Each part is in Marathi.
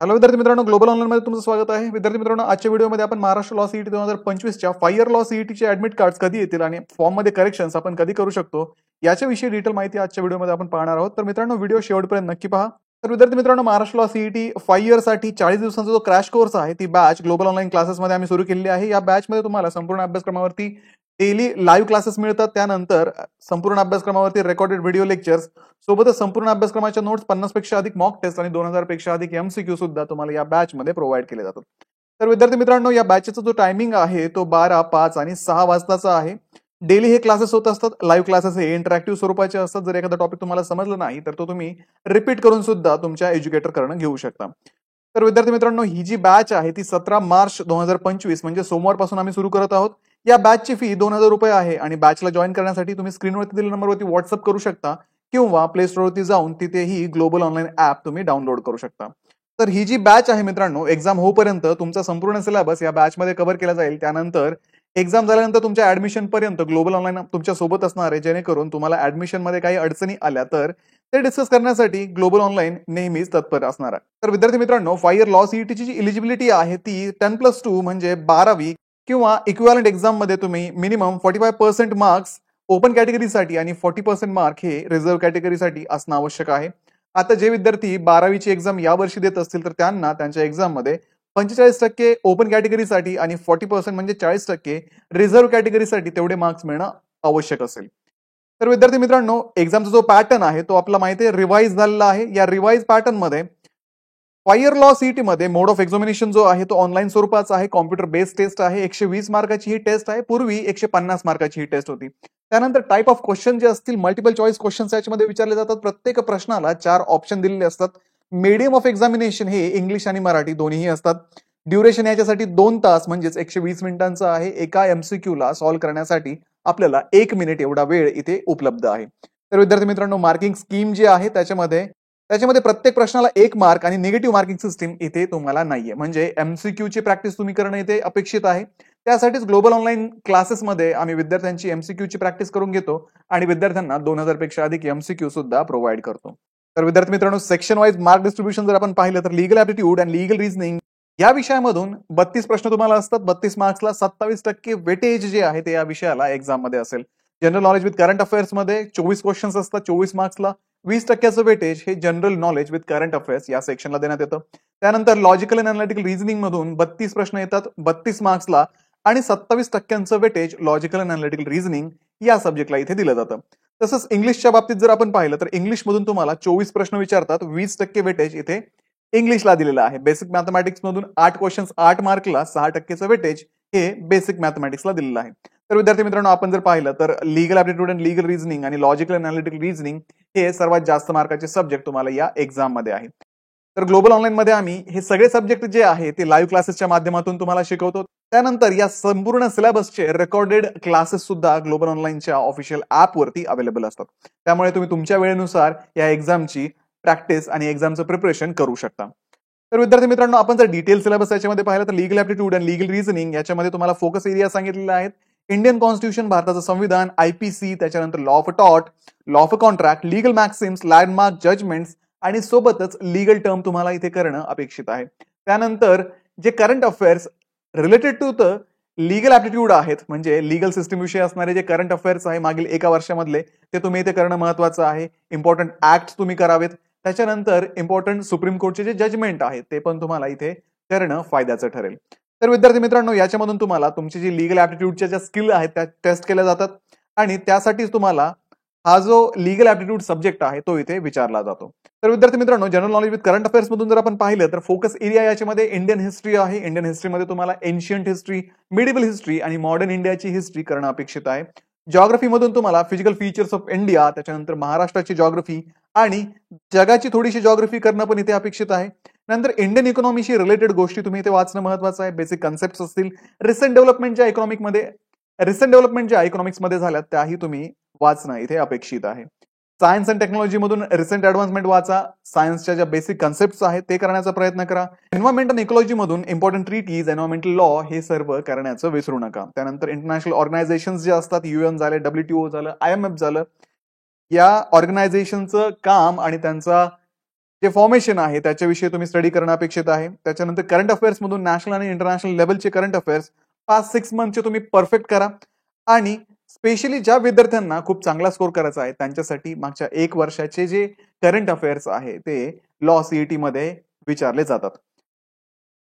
हॅलो विद्यार्थी मित्रांनो, ग्लोबल ऑनलाईन मध्ये तुमचं स्वागत आहे. विद्यार्थी मित्रांनो, आजच्या व्हिडिओमध्ये आपण महाराष्ट्र लॉ सीईटी 2025 च्या 5 इयर लॉ सीईटीचे ऍडमिट कार्ड्स कधी येतील आणि फॉर्म मध्ये करेक्शन्स आपण कधी करू शकतो याच्याविषयी डिटेल माहिती आजच्या व्हिडिओमध्ये आपण पाहणार आहोत. तर मित्रांनो, व्हिडिओ शेवटपर्यंत नक्की पहा. तर विद्यार्थी मित्रांनो, महाराष्ट्र लॉ सीईटी 5 इयर साठी 40 दिवसांचा जो क्रॅश कोर्स आहे ती बॅच ग्लोबल ऑनलाईन क्लासेसमध्ये आम्ही सुरू केलेली आहे. या बॅच मध्ये तुम्हाला संपूर्ण अभ्यासक्रमावरती डेली लाईव्ह क्लासेस मिळतात. त्यानंतर संपूर्ण अभ्यासक्रमावरती रेकॉर्डेड व्हिडिओ लेक्चर्स सोबतच संपूर्ण अभ्यासक्रमाच्या नोट्स 50 पेक्षा अधिक मॉक टेस्ट आणि 2000 पेक्षा अधिक एमसीक्यू सुद्धा तुम्हाला या बॅच मध्ये प्रोव्हाइड केले जातात. तर विद्यार्थी मित्रांनो, या बॅचचा जो टायमिंग आहे तो 12, 5 आणि 6 वाजताचा आहे. डेली हे क्लासेस होत असतात. लाईव्ह क्लासेस हे इंटरॅक्टिव्ह स्वरूपाचे असतात. जर एखादा टॉपिक तुम्हाला समजलं नाही तर तो तुम्ही रिपीट करून सुद्धा तुमच्या एज्युकेटरकडून घेऊ शकता. तर विद्यार्थी मित्रांनो, ही जी बॅच आहे ती 17 मार्च 2025 म्हणजे सोमवारपासून आम्ही सुरू करत आहोत. या बॅचची फी 2000 रुपये आहे आणि बॅचला जॉईन करण्यासाठी तुम्ही स्क्रीनवरती दिलेल्या नंबरवरती व्हॉट्सअप करू शकता किंवा प्ले स्टोअरवरती जाऊन तिथेही ग्लोबल ऑनलाईन ऍप तुम्ही डाउनलोड करू शकता. तर ही जी बॅच आहे मित्रांनो, एक्झाम होईपर्यंत तुमचा संपूर्ण सिलेबस या बॅचमध्ये कव्हर केला जाईल. त्यानंतर एक्झाम झाल्यानंतर तुमच्या ऍडमिशन पर्यंत ग्लोबल ऑनलाईन तुमच्या सोबत असणार आहे, जेणेकरून तुम्हाला ऍडमिशन मध्ये काही अडचणी आल्या तर ते डिस्कस करण्यासाठी ग्लोबल ऑनलाईन नेहमीच तत्पर असणार आहे. तर विद्यार्थी मित्रांनो, 5 इयर लॉ सीईटीची जी इलिजिबिलिटी आहे ती 10+2 म्हणजे 12वी किंवा इक्विव्हॅलंट एक्झाम मध्ये तुम्ही मिनिमम 45% मार्क्स ओपन कॅटेगरीसाठी आणि 40% मार्क हे रिझर्व्ह कॅटेगरीसाठी असणं आवश्यक आहे. आता जे विद्यार्थी 12वीची एक्झाम यावर्षी देत असतील तर त्यांना त्यांच्या एक्झाम मध्ये 45% ओपन कॅटेगरीसाठी आणि 40% म्हणजे 40% रिझर्व्ह कॅटेगरीसाठी तेवढे मार्क्स मिळणं आवश्यक असेल. तर विद्यार्थी मित्रांनो, एक्झामचा जो पॅटर्न आहे तो आपला माहिती आहे रिवाइज झालेला आहे. या रिवाइज पॅटर्न मध्ये 5 इयर लॉ सीईटी मध्ये मोड ऑफ एक्झामिनेशन जो आहे तो ऑनलाईन स्वरूपाचा आहे. कॉम्प्युटर बेस्ड टेस्ट आहे. 120 मार्काची ही टेस्ट आहे. पूर्वी 150 मार्काची ही टेस्ट होती. त्यानंतर टाइप ऑफ क्वेश्चन जे असतील मल्टिपल चॉईस क्वेश्चन्स याच्यामध्ये विचारले जातात. प्रत्येक प्रश्नाला 4 ऑप्शन दिलेले असतात. मीडियम ऑफ एक्झामिनेशन हे इंग्लिश आणि मराठी दोन्हीही असतात. ड्युरेशन याच्यासाठी 2 तास म्हणजेच 120 मिनिटांचा आहे. एका एमसीक्यू ला सॉल्व्ह करण्यासाठी आपल्याला 1 मिनिट एवढा वेळ इथे उपलब्ध आहे. तर विद्यार्थी मित्रांनो, मार्किंग स्कीम जी आहे त्याच्यामध्ये प्रत्येक प्रश्नाला 1 मार्क आणि निगेटिव्ह मार्किंग सिस्टीम इथे तुम्हाला नाहीये. म्हणजे एमसीक्यू ची प्रॅक्टिस तुम्ही करणं इथे अपेक्षित आहे. त्यासाठीच ग्लोबल ऑनलाईन क्लासेसमध्ये आम्ही विद्यार्थ्यांची एमसीक्यू ची प्रॅक्टिस करून घेतो आणि विद्यार्थ्यांना 2000 पेक्षा अधिक एमसीक्यू सुद्धा प्रोव्हाइड करतो. तर विद्यार्थी मित्रांनो, सेक्शन वाईज मार्क डिस्ट्रीब्युशन जर आपण पाहिलं तर लीगल ऍप्टिट्यूड आणि लीगल रिझनिंग या विषयामधून 32 प्रश्न तुम्हाला असतात. 32 मार्क्सला 27% वेटेज जे आहे ते या विषयाला एक्झाम मध्ये असेल. General knowledge with current affairs मध्ये 24 क्वेश्चन्स असतात. 24 मार्क्सला 20% वेटेज हे general knowledge with current affairs या सेक्शनला देण्यात येतं. त्यानंतर लॉजिकल अँड अनालिटिकल रिझनिंग मधून 32 प्रश्न येतात 32 मार्क्सला आणि 27% weightage logical and analytical reasoning या सब्जेक्टला इथे दिलं जातं. तसंच इंग्लिशच्या बाबतीत जर आपण पाहिलं तर इंग्लिश मधून तुम्हाला 24 प्रश्न विचारतात. 20% वेटेज इथे इंग्लिशला दिलेलं आहे. बेसिक मॅथमॅटिक्स मधून 8 क्वेश्चन्स 8 मार्कला 6%चं वेटेज हे बेसिक मॅथमॅटिक्सला दिलेलं आहे. तर विद्यार्थी मित्रांनो, आपण जर पाहिलं तर legal aptitude and legal reasoning आणि लॉजिकल अँड अनालिटिकल रिझनिंग हे सर्वात जास्त मार्काचे सब्जेक्ट तुम्हाला या एक्झाम मध्ये आहेत. तर ग्लोबल ऑनलाईन मध्ये आम्ही हे सगळे सब्जेक्ट जे आहे ते लाईव्ह क्लासेसच्या माध्यमातून तुम्हाला शिकवतो. त्यानंतर या संपूर्ण सिलेबसचे रेकॉर्डेड क्लासेस सुद्धा ग्लोबल ऑनलाईनच्या ऑफिशियल ऍप वरती अवेलेबल असतात. त्यामुळे तुम्ही तुमच्या वेळेनुसार या एक्झामची प्रॅक्टिस आणि एक्झामचं प्रिपरेशन करू शकता. तर विद्यार्थी मित्रांनो, आपण जर डिटेल सिलेबस याच्यामध्ये पाहिलं तर लीगल ऍप्टिट्यूड आणि लीगल रिझनिंग याच्यामध्ये तुम्हाला फोकस एरिया सांगितलेले आहेत. इंडियन कॉन्स्टिट्यूशन, भारताचं संविधान, आयपीसी, त्याच्यानंतर law of tort, law of contract, legal maxims, landmark, judgments आणि सोबतच लीगल टर्म तुम्हाला इथे करणं अपेक्षित आहे. त्यानंतर जे current affairs related to the legal aptitude आहेत म्हणजे लीगल सिस्टीम विषयी असणारे जे करंट अफेअर्स आहे मागील एका वर्षामधले ते तुम्ही इथे करणं महत्वाचं आहे. इम्पॉर्टंट ऍक्ट तुम्ही करावेत. त्याच्यानंतर इम्पॉर्टंट सुप्रीम कोर्टचे जे जजमेंट आहेत ते पण तुम्हाला इथे करणं फायद्याचं ठरेल. तर विद्यार्थी मित्रांनो, याच्यामधून तुम्हाला तुमची जी लीगल ऍप्टिट्यूडच्या ज्या स्किल आहेत त्या टेस्ट केल्या जातात आणि त्यासाठीच तुम्हाला हा जो लीगल ऍप्टिट्यूड सब्जेक्ट आहे तो इथे विचारला जातो. तर विद्यार्थी मित्रांनो, general knowledge with current affairs मधून जर आपण पाहिलं तर फोकस एरिया याच्यामध्ये इंडियन हिस्ट्री आहे. इंडियन हिस्ट्रीमध्ये तुम्हाला एन्शियंट हिस्ट्री, मिडिवल हिस्ट्री आणि मॉडर्न इंडियाची हिस्ट्री करणं अपेक्षित आहे. जॉग्राफी मधून तुम्हाला फिजिकल फीचर्स ऑफ इंडिया, त्याच्यानंतर महाराष्ट्राची जॉग्राफी आणि जगाची थोडीशी जॉग्राफी करणं पण इथे अपेक्षित आहे. नंतर इंडियन इकॉनॉमीशी रिलेटेड गोष्टी तुम्ही इथे वाचणं महत्वाचं आहे. बेसिक कन्सेप्ट असतील, रिसेंट डेव्हलपमेंट ज्या इकॉनॉमिक्स मध्ये झाल्यात त्याही तुम्ही वाचणं इथे अपेक्षित आहे. सायन्स अँड टेक्नॉलॉजी मधून रिसेंट ऍडव्हान्समेंट वाचा. सायन्सच्या ज्या बेसिक कन्सेप्ट आहेत ते करण्याचा प्रयत्न करा. एन्व्हायरमेंट अँड इकॉलॉजी मधून इम्पॉर्टंट ट्रीटीज, एन्व्हायरमेंटल लॉ हे सर्व करण्याचं विसरू नका. त्यानंतर इंटरनॅशनल ऑर्गनायझेशन जे असतात, UN झाले, WTO झालं, IMF झालं, या ऑर्गनायझेशनचं काम आणि त्यांचा जे फॉर्मेशन आहे त्याच्याविषयी तुम्ही स्टडी करणं अपेक्षित आहे. त्याच्यानंतर करंट अफेअर्स मधून नॅशनल आणि इंटरनॅशनल लेवलचे करंट अफेअर्स 5-6 मंथचे तुम्ही परफेक्ट करा. आणि स्पेशली ज्या विद्यार्थ्यांना खूप चांगला स्कोर करायचा आहे त्यांच्यासाठी मागच्या 1 वर्षाचे जे करंट अफेअर्स आहे ते लॉ सीईटी मध्ये विचारले जातात.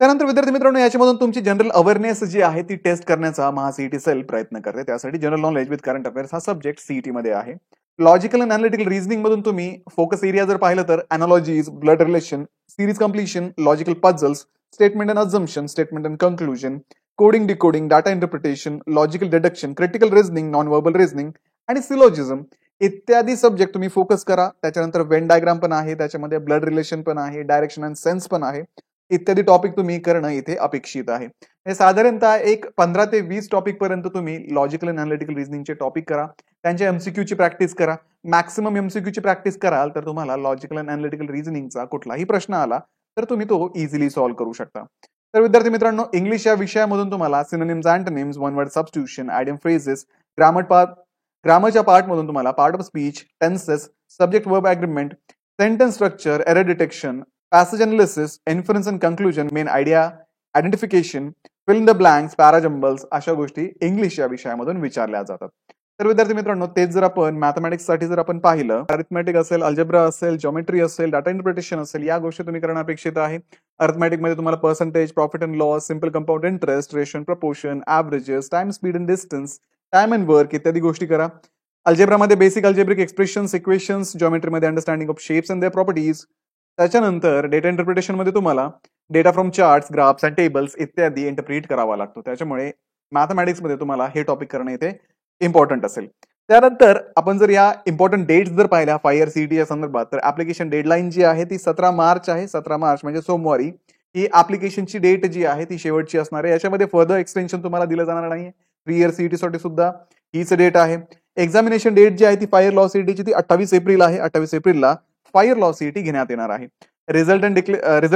त्यानंतर विद्यार्थी मित्रांनो, याच्यामधून तुमची जनरल अवेअरनेस जी आहे ती टेस्ट करण्याचा महासीईटी सेल प्रयत्न करते. त्यासाठी general knowledge with current affairs हा सब्जेक्ट सीईटी मध्ये आहे. लॉजिकल अँड अनालिटिकल रिझनिंग मधून तुम्ही फोकस एरिया जर पाहिलं तर analogies, blood relation, series completion, logical puzzles, statement and assumption, statement and conclusion, coding decoding, data interpretation, logical deduction, critical reasoning, non verbal reasoning आणि सिलोजिझम इत्यादी सब्जेक्ट तुम्ही फोकस करा. त्याच्यानंतर वेन डायग्राम पण आहे, त्याच्यामध्ये ब्लड रिलेशन पण आहे, डायरेक्शन अँड सेन्स पण आहे. इत्यादी टॉपिक तुम्ही करणं इथे अपेक्षित आहे. साधारणतः एक 15 ते 20 टॉपिक पर्यंत तुम्ही लॉजिकल अँड अनालिटिकल रिझनिंगचे टॉपिक करा. त्यांच्या एमसीक्यूची प्रॅक्टिस करा. मॅक्सिमम एमसीक्यूची प्रॅक्टिस कराल तर तुम्हाला लॉजिकल अँड अनालिटिकल रिझनिंगचा कुठलाही प्रश्न आला तर तुम्ही तो इझिली सॉल्व्ह करू शकता. तर विद्यार्थी मित्रांनो, इंग्लिश या विषयामधून तुम्हाला synonyms, antonyms, one word substitution, idiom phrases, ग्रामरच्या पार्ट मधून तुम्हाला part of speech, tenses, subject verb agreement, sentence structure, error detection, passage analysis, inference and conclusion, main idea identification, fill in the blanks, parajumbles अशा गोष्टी इंग्लिश या विषयामधून विचारल्या जातात. तर विद्यार्थी मित्रांनो, तेच जर आपण मॅथमॅटिक्स साठी जर आपण पाहिलं, अरिथमेटिक असेल, अल्जेब्रा असेल, जॉमेट्री असेल, डाटा इंटरप्रिटेशन असेल, या गोष्टी तुम्ही करणं अपेक्षित आहे. अरिथमेटिक मध्ये तुम्हाला percentage, profit and loss, simple compound interest, रेशन, proportion, averages, time, speed and distance, time and work इत्यादी गोष्टी करा. अल्जेब्रामध्ये बेसिक अल्जेब्रिक एक्सप्रेशन्स, इक्वेशन्स, जॉमेट्रीमध्ये understanding of shapes and their properties. त्याच्यानंतर डेटा इंटरप्रिटेशन मध्ये तुम्हाला data from charts, graphs and tables इत्यादी इंटरप्रिट करावा लागतो. त्याच्यामुळे मॅथमॅटिक्स मध्ये तुम्हाला हे टॉपिक करणं इथे इम्पॉर्टंट असेल. त्यानंतर आपण जर या इम्पॉर्टंट डेट्स जर पाहिल्या 5 इयर सीईटी या संदर्भात, तर ऍप्लिकेशन डेडलाईन जी आहे ती 17 मार्च आहे. 17 मार्च म्हणजे सोमवारी ही ऍप्लिकेशनची डेट जी आहे ती शेवटची असणार आहे. याच्यामध्ये फर्दर एक्सटेन्शन तुम्हाला दिलं जाणार नाही. 3 इयर सीईटी साठी सुद्धा हीच डेट आहे. एक्झामिनेशन डेट जी आहे ती 5 इयर लॉ सीईटीची ती 28 एप्रिल आहे. 28 एप्रिलला 5 इयर लॉ सीईटी घेण्यात येणार आहे. रिझल्ट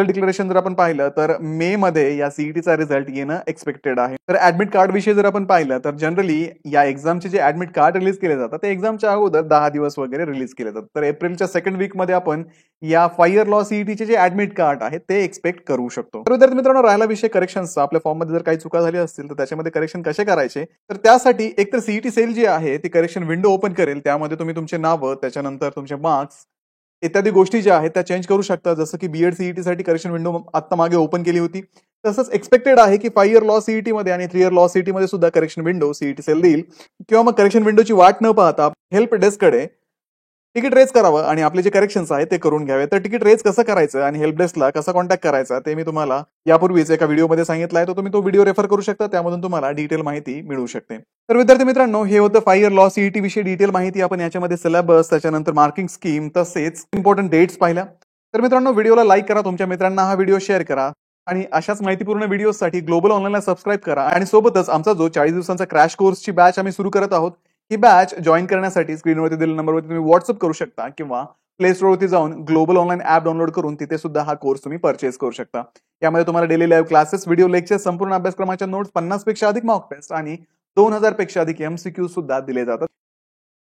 डिक्लेरेशन जर आपण पाहिलं तर मे मध्ये या सीईटीचा रिझल्ट येणं एक्सपेक्टेड आहे. तर ऍडमिट कार्ड विषयी जर आपण पाहिलं तर जनरली या एक्झामचे जे ऍडमिट कार्ड रिलीज केले जातात ते एक्झामच्या अगोदर 10 दिवस वगैरे रिलीज केले जातात. तर एप्रिलच्या सेकंड वीक मध्ये आपण या 5 इयर लॉ सीईटीचे जे ऍडमिट कार्ड आहे ते एक्सपेक्ट करू शकतो. तर विद्यार्थी मित्रांनो, राहिला विषय करेक्शनचा. आपल्या फॉर्म मध्ये जर काही चुका झाली असतील तर त्याच्यामध्ये करेक्शन कसे करायचे, तर त्यासाठी एकतर सीईटी सेल जी आहे ती करेक्शन विंडो ओपन करेल. त्यामध्ये तुम्ही तुमचे नावं, त्याच्यानंतर तुमचे मार्क्स इत्यादी गोष्टी ज्या आहेत त्या चेंज करू शकता. जसं की बीएड सीईटी साठी करेक्शन विंडो आता मागे ओपन केली होती, तसंच एक्सपेक्टेड आहे की 5 इयर लॉ सीईटी मध्ये आणि 3 इयर लॉ सीईटी मध्ये सुद्धा करेक्शन विंडो सीईटी सेल देईल. किंवा मग करेक्शन विंडोची वाट न पाहता हेल्प डेस्ककडे तिकीट रेज करावं आणि आपले जे करेक्शन्स आहेत ते करून घ्यावे. तर तिकीट रेज कसं करायचं आणि हेल्प डेस्कला कसा कॉन्टॅक्ट करायचा ते मी तुम्हाला यापूर्वीच एका व्हिडिओमध्ये सांगितलं आहे. तर तुम्ही तो व्हिडिओ रेफर करू शकता. त्यामधून तुम्हाला डिटेल माहिती मिळू शकते. तर विद्यार्थी मित्रांनो, हे होतं 5 इयर लॉ सीईटी विषयी डिटेल माहिती. आपण याच्यामध्ये सिलेबस, त्याच्यानंतर मार्किंग स्कीम, तसेच इम्पॉर्टंट डेट्स पाहिल्या. तर मित्रांनो, व्हिडिओला लाईक करा, तुमच्या मित्रांना हा व्हिडिओ शेअर करा आणि अशाच माहितीपूर्ण व्हिडिओसाठी ग्लोबल ऑनलाईनला सबस्क्राईब करा. आणि सोबतच आमचा जो 40 दिवसांचा क्रॅश कोर्सची बॅच आम्ही सुरू करत आहोत, ही बॅच जॉईन करण्यासाठी स्क्रीनवरती दिलेल्या नंबरवरती तुम्ही व्हॉट्सअप करू शकता किंवा प्ले स्टोअरवरती जाऊन ग्लोबल ऑनलाईन ऍप डाउनलोड करून तिथे सुद्धा हा कोर्स तुम्ही परचेस करू शकता. यामध्ये तुम्हाला daily live classes, video lecture, संपूर्ण अभ्यासक्रमाच्या नोट्स, 50 पेक्षा अधिक मॉक टेस्ट आणि 2000 पेक्षा अधिक एमसीक्यू सुद्धा दिले जातात,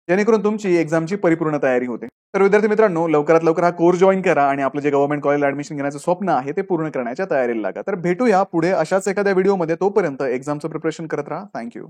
जेणेकरून तुमची एक्झामची परिपूर्ण तयारी होते. तर विद्यार्थी मित्रांनो, लवकरात लवकर हा कोर्स जॉईन करा आणि आपलं जे गव्हर्नमेंट कॉलेजला ऍडमिशन घेण्याचं स्वप्न आहे ते पूर्ण करण्याच्या तयारीला लागा. तर भेटूया पुढे अशाच एखाद्या व्हिडिओमध्ये. तोपर्यंत एक्झामचं प्रिपरेशन करत राहा. थँक्यू.